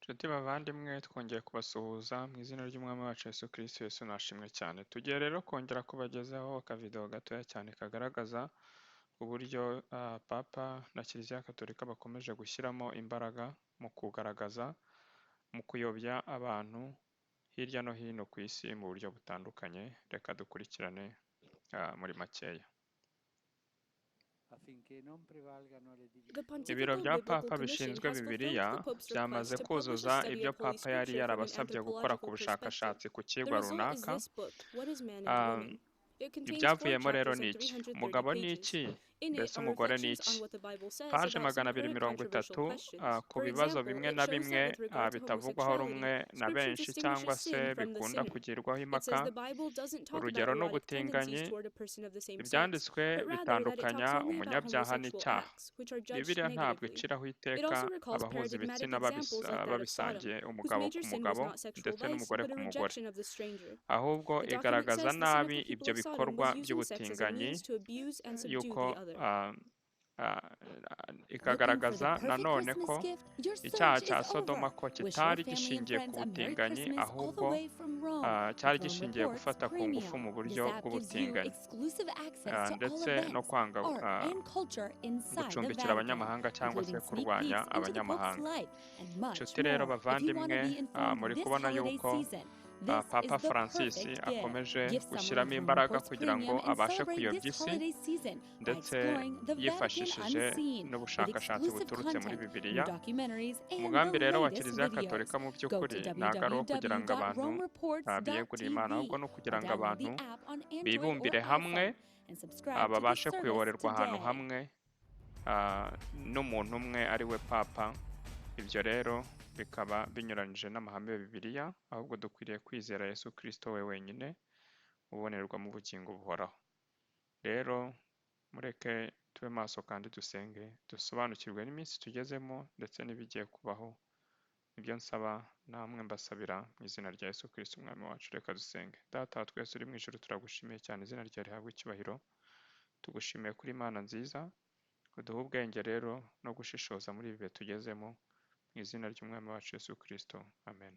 Nshuti bavandimwe twongeye kubasuhuza mu izina ry'umwami wacu Yesu Kristo. Yesu nashimwe cyane. Tugiye rero kongera kubagezaho akavidewo gatoya cyane kagaragaza uburyo Papa na Kiliziya Gatolika bakomeje gushyiramo imbaraga mu kugaragaza, mu kuyobya abantu hirya no hino ku isi mu buryo butandukanye. Reka dukurikirane muri makeya. Ibiro bya Papa bishinzwe Bibiliya byamaze kuzuza ibyo Papa yari yarabasabye gukora ku bushakashatsi ku kigwa runaka. Ibyavuyemo rero ni iki? Umugabo ni iki? Mbese umugore ni iki? Paje 230 ku bibazo bimwe na bimwe bitavugwaho rumwe na benshi cyangwa se bikunda kugirwaho impaka. Urugero ni ubutinganyi. Ibyanditswe bitandukanya umunyabyaha n'icyaha. Bibiliya ntabwo iciraho iteka abahuza ibitsina babisangiye umugabo ku mugabo ndetse n'umugore ku mugore, ahubwo igaragaza nabi ibyo bikorwa by'ubutinganyi, yuko ikagaragaza nanone ko icyaha cya Sodoma ko kitari gishingiye ku butinganyi, ahubwo cyari gishingiye gufata ku ngufu mu buryo bw'ubutinganyi ndetse no kwanga gucumbikira abanyamahanga cyangwa se kurwanya abanyamahanga. Nshuti rero bavandimwe, muri kubona yuko Papa Francis akomeje gushyiramo imbaraga kugira ngo abashe kuyobya isi, ndetse yifashishije n'ubushakashatsi buturutse muri Bibiliya. Umugambi rero wa Kiliziya Gatolika mu by'ukuri ntabwo ari uwo kugira ngo abantu biyegurire Imana, ahubwo no kugira ngo abantu bibumbire hamwe, babashe kuyoborerwa ahantu hamwe n'umuntu umwe ari we Papa. Ibyo rero bikaba binyuranyije n'amahame ya Bibiliya, ahubwo dukwiriye kwizera Yesu Kristo we wenyine ubonerwa mu bugingo buhoraho. Rero mureke tube maso kandi dusenge, dusobanukirwe n'iminsi tugezemo ndetse n'ibigiye kubaho. Ibyo nsaba namwe mbasabira mu izina rya Yesu Kristo umwami wacu. Reka dusenge. Data wa twese uri mu ijuru, turagushimiye cyane, izina ryawe rihabwe icyubahiro. Tugushimiye kuri Imana nziza, uduhe ubwenge rero no gushishoza muri ibi bihe tugezemo, mu izina ry'umwami wacu Yesu Kristo, amen.